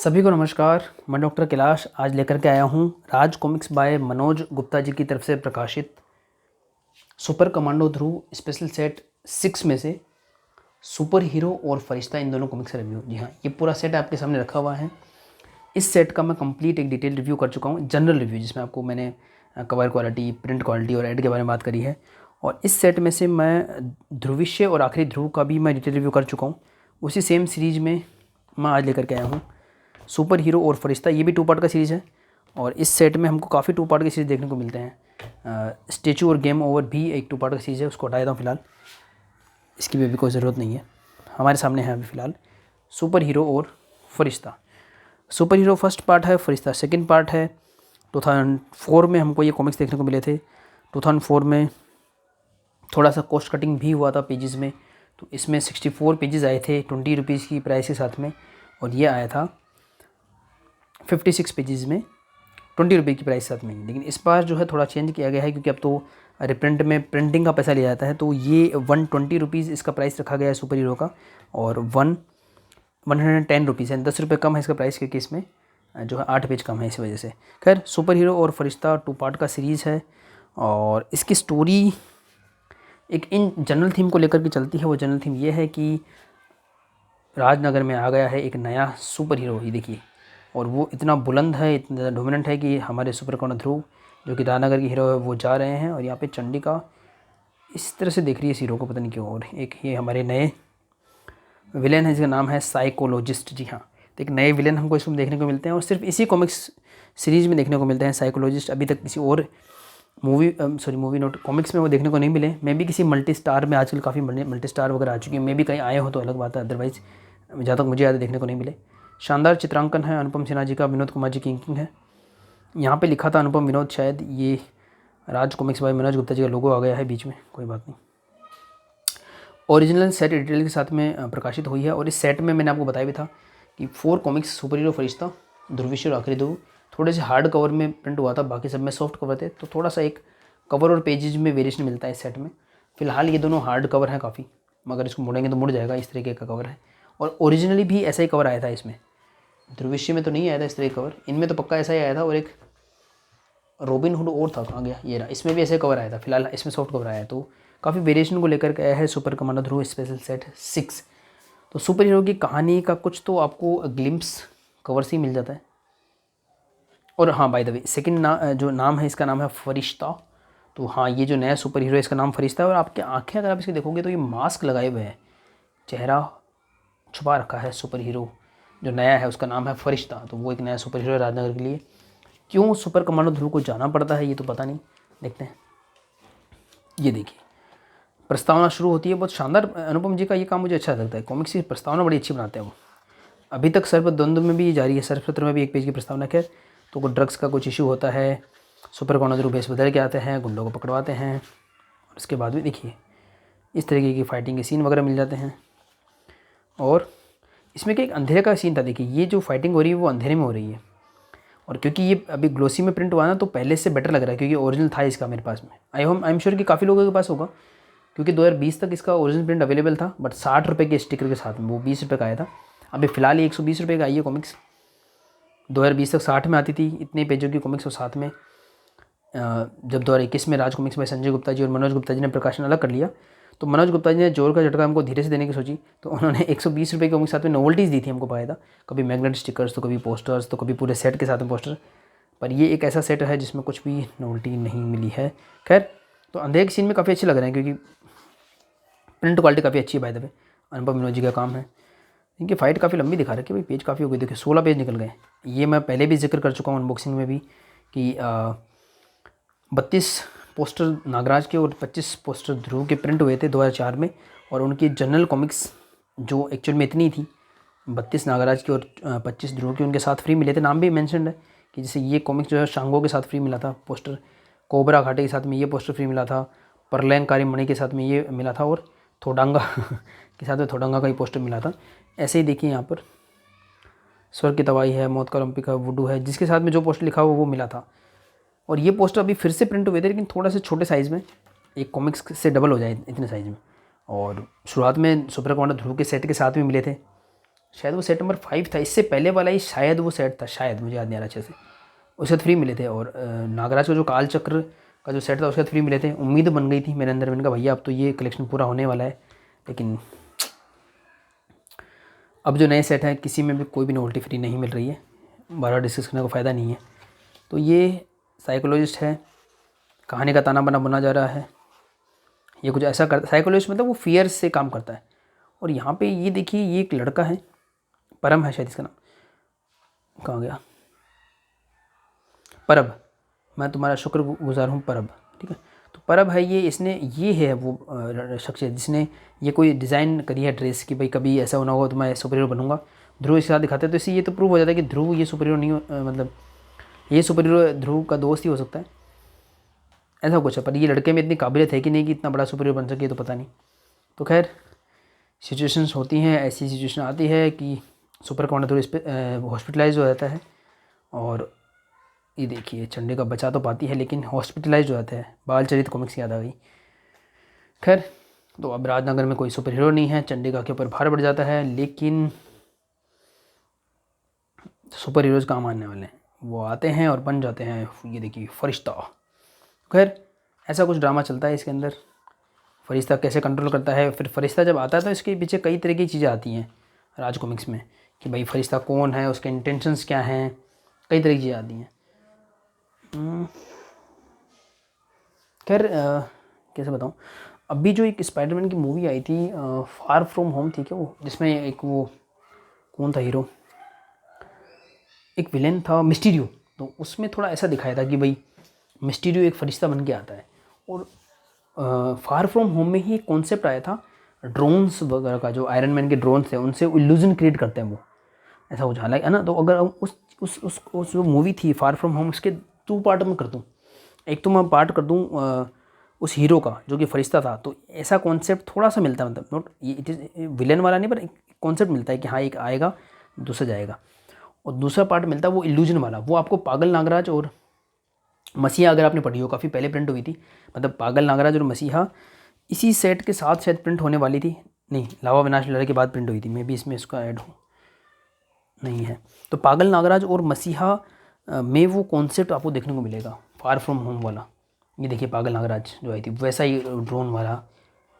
सभी को नमस्कार। मैं डॉक्टर कैलाश आज लेकर के आया हूँ राज कॉमिक्स बाय मनोज गुप्ता जी की तरफ से प्रकाशित सुपर कमांडो ध्रुव स्पेशल सेट 6 में से सुपर हीरो और फरिश्ता इन दोनों कॉमिक्स का रिव्यू। जी हाँ, ये पूरा सेट आपके सामने रखा हुआ है। इस सेट का मैं कंप्लीट एक डिटेल रिव्यू कर चुका हूँ, जनरल रिव्यू, जिसमें आपको मैंने कवर क्वालिटी, प्रिंट क्वालिटी और एड के बारे में बात करी है। और इस सेट में से मैं ध्रुविष्य और आखिरी ध्रुव का भी मैं डिटेल रिव्यू कर चुका हूँ। उसी सेम सीरीज़ में मैं आज लेकर के आया हूँ सुपर हीरो और फरिश्ता। ये भी 2 पार्ट का सीरीज़ है और इस सेट में हमको काफ़ी 2 पार्ट के सीरीज़ देखने को मिलते हैं। स्टैचू और गेम ओवर भी एक 2 पार्ट का सीरीज़ है, उसको हटा देता हूँ फिलहाल, इसकी भी अभी कोई ज़रूरत नहीं है। हमारे सामने है अभी फ़िलहाल सुपर हीरो और फरिश्ता। सुपर हीरो फर्स्ट पार्ट है, फरिश्ता सेकंड पार्ट है। 2004 में हमको ये कॉमिक्स देखने को मिले थे। 2004 में थोड़ा सा कॉस्ट कटिंग भी हुआ था पेजेस में, तो इसमें 64 पेजेस आए थे 20 रुपीज़ की प्राइस के साथ में, और ये आया था 56 पेजेस में 20 रुपये की प्राइस साथ में। लेकिन इस बार जो है थोड़ा चेंज किया गया है, क्योंकि अब तो रिप्रिंट में प्रिंटिंग का पैसा लिया जाता है, तो ये 120 रुपीज़ इसका प्राइस रखा गया है सुपर हीरो का, और 110 रुपीज़ है, 10 रुपये कम है इसका प्राइस, क्योंकि इसमें जो है 8 पेज कम है, इस वजह से। खैर, सुपर हीरो और फरिश्ता 2 पार्ट का सीरीज़ है और इसकी स्टोरी एक इन जनरल थीम को लेकर के चलती है। वो जनरल थीम ये है कि राजनगर में आ गया है एक नया सुपर हीरो, ही देखिए, और वो इतना बुलंद है, इतना डोमिनेंट है कि हमारे सुपर कमांडो ध्रुव, जो कि राजनगर के हीरो है, वो जा रहे हैं। और यहाँ पे चंडिका इस तरह से देख रही है इस हीरो को, पता नहीं क्यों। और एक ये हमारे नए विलेन है जिसका नाम है साइकोलॉजिस्ट। जी हाँ, तो एक नए विलेन हमको इसमें देखने को मिलते हैं और सिर्फ इसी कॉमिक्स सीरीज़ में देखने को मिलते हैं साइकोलॉजिस्ट। अभी तक किसी और मूवी नोट कॉमिक्स में वो देखने को नहीं मिले। मे भी किसी मल्टी स्टार में, आजकल काफ़ी मल्टी स्टार वगैरह आ चुकी है, मे भी कहीं आए हो तो अलग बात है, अदरवाइज़ जहाँ तक मुझे याद है देखने को नहीं मिले। शानदार चित्रांकन है अनुपम सिन्हा जी का, विनोद कुमार जी की इंकिंग है। यहाँ पे लिखा था अनुपम विनोद, शायद ये राज कॉमिक्स बाय मनोज गुप्ता जी का लोगो आ गया है बीच में, कोई बात नहीं। ओरिजिनल सेट डिटेल के साथ में प्रकाशित हुई है। और इस सेट में मैंने आपको बताया भी था कि 4 कॉमिक्स सुपर हीरो फरिश्ता, ध्रुविष्य और आखिरी ध्रुव थोड़े से हार्ड कवर में प्रिंट हुआ था, बाकी सब में सॉफ्ट कवर थे, तो थोड़ा सा एक कवर और पेजेज में वेरिएशन मिलता है इस सेट में। फिलहाल ये दोनों हार्ड कवर हैं काफ़ी, मगर इसको मोड़ेंगे तो मुड़ जाएगा, इस तरीके का कवर है। और ओरिजिनली भी ऐसा ही कवर आया था इसमें, ध्रुविष्य में तो नहीं आया था इस तरह कवर, इनमें तो पक्का ऐसा ही आया था। और एक रॉबिन हुड और था, कहाँ गया ये रहा, इसमें भी ऐसे कवर आया था। फिलहाल इसमें सॉफ्ट कवर आया है, तो काफ़ी वेरिएशन को लेकर के आया है सुपर कमांडो ध्रुव स्पेशल सेट 6। तो सुपर हीरो की कहानी का कुछ तो आपको ग्लिम्स कवर से ही मिल जाता है। और हाँ, बाय द वे, सेकंड जो नाम है इसका नाम है फरिश्ता। तो हाँ, ये जो नया सुपर हीरो है इसका नाम फरिश्ता है। और आपकी आँखें अगर आप इसके देखोगे तो ये मास्क लगाए हुए हैं, चेहरा छुपा रखा है। सुपर हीरो जो नया है उसका नाम है फरिश्ता, तो वो एक नया सुपर हीरो है राजनगर के लिए। क्यों सुपर कमांडो ध्रुव को जाना पड़ता है ये तो पता नहीं, देखते हैं। ये देखिए, प्रस्तावना शुरू होती है, बहुत शानदार। अनुपम जी का ये काम मुझे अच्छा लगता है, कॉमिक्स की प्रस्तावना बड़ी अच्छी बनाते हैं वो। अभी तक सर्वद्वंद में भी जारी है, सर्वपत्र में भी 1 पेज की प्रस्तावना है। तो कोई ड्रग्स का कुछ इशू होता है, सुपर कमांडो ध्रुव भेष बदल के आते हैं, गुंडों को पकड़वाते हैं, और उसके बाद भी देखिए इस तरीके की फाइटिंग के सीन वगैरह मिल जाते हैं। और इसमें क्या एक अंधेरे का सीन था, देखिए ये जो फाइटिंग हो रही है वो अंधेरे में हो रही है। और क्योंकि ये अभी ग्लोसी में प्रिंट हुआ ना, तो पहले से बेटर लग रहा है, क्योंकि ओरिजिनल था इसका मेरे पास में। आई एम श्योर कि काफ़ी लोगों के पास होगा, क्योंकि 2020 तक इसका ओरिजिनल प्रिंट अवेलेबल था, बट 60 रुपये के स्टिकर के साथ में, वो 20 रुपये का आया था। अभी फिलहाल ये 120 रुपये का आई है कॉमिक्स। 2020 तक 60 में आती थी इतने पेजों की कॉमिक्स, और साथ में जब 2021 में राज कॉमिक्स में संजय गुप्ता जी और मनोज गुप्ता जी ने प्रकाशन अलग कर लिया, तो मनोज गुप्ता जी ने जोर का झटका हमको धीरे से देने की सोची, तो उन्होंने 120 रुपये की कॉमिक्स साथ में नोवेल्टीज़ दी थी हमको, पाया था। कभी मैग्नेट स्टिकर्स, तो कभी पोस्टर्स, तो कभी पूरे सेट के साथ में पोस्टर। पर ये एक ऐसा सेट है जिसमें कुछ भी नोवेल्टी नहीं मिली है। खैर, तो अंधेरे के सीन में काफ़ी अच्छे लग रहे हैं, क्योंकि प्रिंट क्वालिटी काफ़ी अच्छी है। बाय द वे, अनुपम विनोद जी का काम है। इनकी फ़ाइट काफ़ी लंबी दिखा रखी है भाई, पेज काफ़ी हो गई, देखिए 16 पेज निकल गए। ये मैं पहले भी जिक्र कर चुका हूँ अनबॉक्सिंग में भी, कि 32 पोस्टर नागराज के और 25 पोस्टर ध्रुव के प्रिंट हुए थे 2004 में। और उनकी जनरल कॉमिक्स जो एक्चुअल में इतनी थी, 32 नागराज की और 25 ध्रुव की, उनके साथ फ्री मिले थे। नाम भी मैंशनड है कि जैसे ये कॉमिक्स जो है शांगो के साथ फ्री मिला था पोस्टर, कोबरा घाटे के साथ में ये पोस्टर फ्री मिला था, परलैंगकारी मणि के साथ में ये मिला था, और थोडांगा के साथ में थोडांगा का ही पोस्टर मिला था। ऐसे ही देखिए यहाँ पर स्वर्ग की तबाही है, मौत का ओलंपिक है, वुडू है, जिसके साथ में जो पोस्टर लिखा हुआ वो मिला था। और ये पोस्टर अभी फिर से प्रिंट हुए थे, लेकिन थोड़ा से छोटे साइज़ में, एक कॉमिक्स से डबल हो जाए इतने साइज़ में। और शुरुआत में सुपर कमांडो ध्रुव के सेट के साथ में मिले थे, शायद वो सेट नंबर 5 था, इससे पहले वाला ही शायद वो सेट था, शायद मुझे याद नहीं आ रहा अच्छे से। उसके साथ फ्री मिले थे। और नागराज का जो काल चक्र का जो सेट था उसके साथ फ्री मिले थे। उम्मीद बन गई थी मेरे अंदर, मैंने कहा भैया अब तो ये कलेक्शन पूरा होने वाला है। लेकिन अब जो नए सेट हैं किसी में भी कोई भी नोवेल्टी फ्री नहीं मिल रही है, बार बार डिस्कस करने का फ़ायदा नहीं है। तो ये साइकोलॉजिस्ट है, कहानी का ताना बाना बुना जा रहा है। ये कुछ ऐसा करता, साइकोलॉजिस्ट मतलब वो फियर से काम करता है। और यहाँ पे ये देखिए, ये एक लड़का है, परम है शायद इसका नाम, कहाँ गया, परब, मैं तुम्हारा शुक्रगुजार हूँ परब, ठीक है। तो परब है ये, इसने ये है वो शख्सियत जिसने ये कोई डिज़ाइन करी है ड्रेस की, भाई कभी ऐसा होना होगा तो मैं सुपर हीरो बनूंगा। ध्रुव इसके साथ दिखाते हैं, तो इससे ये तो प्रूव हो जाता है कि ध्रुव ये सुपर हीरो नहीं मतलब ये सुपर हीरो ध्रुव का दोस्त ही हो सकता है, ऐसा कुछ है। पर ये लड़के में इतनी काबिलियत है कि नहीं कि इतना बड़ा सुपर हीरो बन सके, तो पता नहीं। तो खैर सिचुएशंस होती हैं, ऐसी सिचुएशन आती है कि सुपर कमांडो इस पर हॉस्पिटलाइज हो जाता है। और ये देखिए चंडी बचा तो पाती है लेकिन हॉस्पिटलाइज हो जाता है। बाल चरित कॉमिक्स याद आ गई। खैर तो अब राजनगर में कोई सुपर हीरो नहीं है, चंडिका के ऊपर भार बढ़ जाता है, लेकिन सुपर हीरोज़ काम आने वाले हैं, वो आते हैं और बन जाते हैं, ये देखिए फरिश्ता। खैर ऐसा कुछ ड्रामा चलता है इसके अंदर, फरिश्ता कैसे कंट्रोल करता है। फिर फरिश्ता जब आता है तो इसके पीछे कई तरह की चीज़ें आती हैं राज कॉमिक्स में, कि भाई फरिश्ता कौन है, उसके इंटेंशंस क्या हैं, कई तरह की चीज़ें आती हैं। खैर कैसे बताऊँ, अभी जो एक स्पाइडरमैन की मूवी आई थी फार फ्रॉम होम थी क्या वो, जिसमें एक वो कौन था हीरो, एक विलेन था मिस्टीरियो, तो उसमें थोड़ा ऐसा दिखाया था कि भाई मिस्टीरियो एक फरिश्ता बन के आता है। और फार फ्रॉम होम में ही एक कॉन्सेप्ट आया था ड्रोन्स वगैरह का, जो आयरन मैन के ड्रोन्स थे उनसे इल्यूजन क्रिएट करते हैं वो, ऐसा कुछ हालांकि है ना। तो अगर उस जो मूवी थी फार फ्रॉम होम, उसके 2 पार्ट में कर दूँ, एक तो मैं पार्ट कर दूँ उस हीरो का जो कि फरिश्ता था, तो ऐसा कॉन्सेप्ट थोड़ा सा मिलता है, मतलब नॉट इट इज़ विलेन वाला नहीं, पर एक कॉन्सेप्ट मिलता है कि हाँ एक आएगा दूसरा जाएगा। और दूसरा पार्ट मिलता है वो इल्यूजन वाला, वो आपको पागल नागराज और मसीहा, अगर आपने पढ़ी हो काफ़ी पहले प्रिंट हुई थी, मतलब पागल नागराज और मसीहा इसी सेट के साथ शायद प्रिंट होने वाली थी, नहीं लावा विनाश लड़ाई के बाद प्रिंट हुई थी, मैं भी इसमें इसका ऐड हूँ नहीं है। तो पागल नागराज और मसीहा में वो कॉन्सेप्ट आपको देखने को मिलेगा फार फ्रॉम होम वाला। ये देखिए पागल नागराज जो आई थी वैसा ही ड्रोन वाला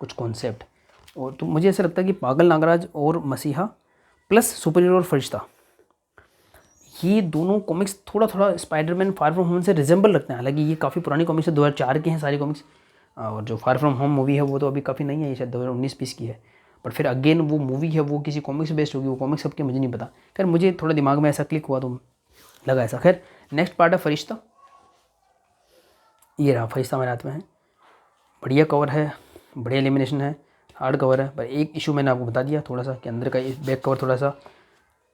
कुछ कॉन्सेप्ट। और तो मुझे ऐसा लगता है कि पागल नागराज और मसीहा प्लस सुपर हीरो और फरिश्ता, ये दोनों कॉमिक्स थोड़ा थोड़ा स्पाइडरमैन फार फ्रॉम होम से रिजेंबल रखते हैं। हालांकि ये काफ़ी पुरानी कॉमिक्स है, 2004 की हैं सारी कॉमिक्स, और जो फार फ्रॉम होम मूवी है वो तो अभी काफ़ी नई है, ये शायद 2019-20 की है। पर फिर अगेन वो मूवी है वो किसी कॉमिक्स बेस्ड होगी, वो कॉमिक्स सबके मुझे नहीं पता। खैर मुझे थोड़ा दिमाग में ऐसा क्लिक हुआ तो लगा ऐसा। खैर नेक्स्ट पार्ट है फरिश्ता, ये रहा फरिश्ता मेरे हाथ में है, बढ़िया कवर है, बढ़िया एलिमिनेशन है, हार्ड कवर है। पर एक इशू मैंने आपको बता दिया थोड़ा सा कि अंदर का बैक कवर थोड़ा सा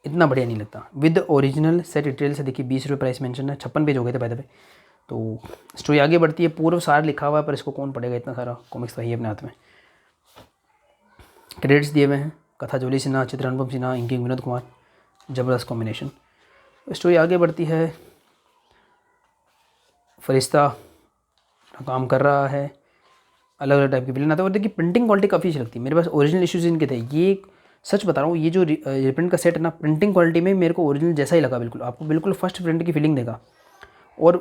इतना बढ़िया नहीं लगता। विद ओरिजिनल सेट डिटेल से देखिए 20 रुपये प्राइस मेंशन है, 56 पेज हो गए थे पहले पे। तो स्टोरी आगे बढ़ती है, पूर्व सार लिखा हुआ है, पर इसको कौन पढ़ेगा, इतना सारा कॉमिक्स वही है अपने हाथ में। क्रेडिट्स दिए हुए हैं, कथा जोली सिन्हा, चित्र अनुपम सिन्हा, इंकिंग विनोद कुमार, ज़बरदस्त कॉम्बिनेशन। स्टोरी आगे बढ़ती है, फरिश्ता काम कर रहा है, अलग अलग टाइप के विलन आते हैं। और देखिए प्रिंटिंग क्वालिटी काफ़ी अच्छी लगती है, मेरे पास ओरिजिनल इश्यूज इनके थे। ये सच बता रहा हूँ, ये जो रिप्रिंट का सेट है ना, प्रिंटिंग क्वालिटी में मेरे को ओरिजिनल जैसा ही लगा, बिल्कुल आपको बिल्कुल फर्स्ट प्रिंट की फीलिंग देगा। और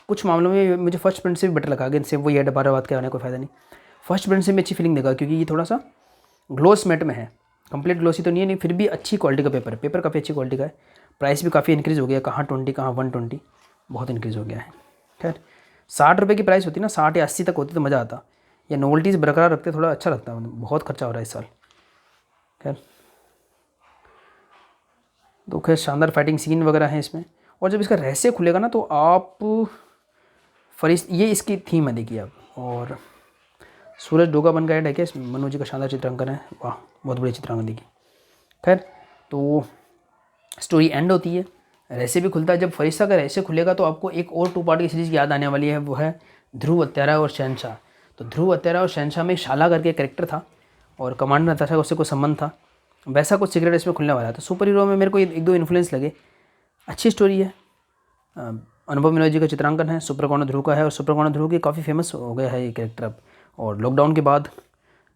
कुछ मामलों में मुझे फर्स्ट प्रिंट से भी बेटर लगा, अगेन सेम वो ये दोबारा बात कराने कोई फ़ायदा नहीं, फर्स्ट प्रिंट से भी अच्छी फीलिंग देगा, क्योंकि ये थोड़ा सा ग्लोस मैट में है, कंप्लीट ग्लोसी तो नहीं है, नहीं फिर भी अच्छी क्वालिटी का पेपर है, पेपर काफ़ी अच्छी क्वालिटी का है। प्राइस भी काफ़ी इंक्रीज़ हो गया, कहाँ 20 कहाँ 120, बहुत इंक्रीज़ हो गया है। खैर 60 रुपये की प्राइस होती ना, 60 या 80 तक होती तो मज़ा आता, या नोवेल्टीज़ बरकरार रखते थोड़ा अच्छा लगता, मतलब बहुत खर्चा हो रहा है इस साल। खैर तो खैर शानदार फाइटिंग सीन वगैरह है इसमें। और जब इसका रहस्य खुलेगा ना तो आप ये इसकी थीम है देखिए आप। और सूरज डोगा बन का ऐड है क्या इसमें, मनोज जी का शानदार चित्रांकन है, वाह बहुत बढ़िया चित्रांकन देखिए। खैर तो स्टोरी एंड होती है, रहस्य भी खुलता है। जब फरिश्ता का रहस्य खुलेगा तो आपको एक और 2 पार्ट की सीरीज़ याद आने वाली है, वो है ध्रुव हत्यारा और शहनशाह। तो ध्रुव हत्यारा और शहनशाह में शाला करके कैरेक्टर था और कमांडर नताशा का उससे कोई संबंध था, वैसा कुछ सीक्रेट इसमें खुलने वाला है। तो सुपर हीरो में मेरे को 1-2 इन्फ्लुएंस लगे, अच्छी स्टोरी है। अनुभव विनोद जी का चित्रांकन है, सुपर कमांडो ध्रुव का है, और सुपर कमांडो ध्रुव की काफ़ी फेमस हो गया है ये कैरेक्टर अब। और लॉकडाउन के बाद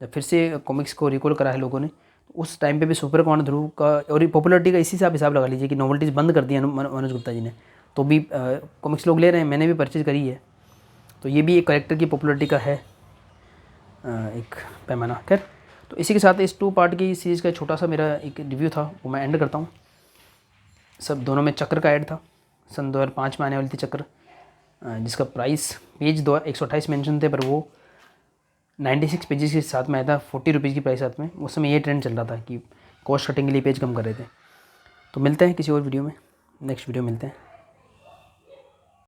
जब फिर से कॉमिक्स को रिकॉल करा है लोगों ने, उस टाइम पे भी सुपर कमांडो ध्रुव का और ये पॉपुलरिटी का इसी से आप हिसाब लगा लीजिए कि नॉवेल्टीज़ बंद कर दी है मनोज गुप्ता जी ने, तो भी कॉमिक्स लोग ले रहे हैं, मैंने भी परचेज़ करी है। तो ये भी एक करेक्टर की पॉपुलरिटी का है एक पैमाना। खैर, तो इसी के साथ इस 2 पार्ट की सीरीज़ का छोटा सा मेरा एक रिव्यू था वो मैं एंड करता हूँ। सब दोनों में चक्र का ऐड था, सन 2005 में आने वाली थी चक्र, जिसका प्राइस पेज 128 मेंशन थे, पर वो 96 पेजेस के साथ में आया था, 40 रुपीज़ की प्राइस साथ में। उस समय ये ट्रेंड चल रहा था कि कॉस्ट कटिंग के लिए पेज कम कर रहे थे। तो मिलते हैं किसी और वीडियो में, नेक्स्ट वीडियो मिलते हैं।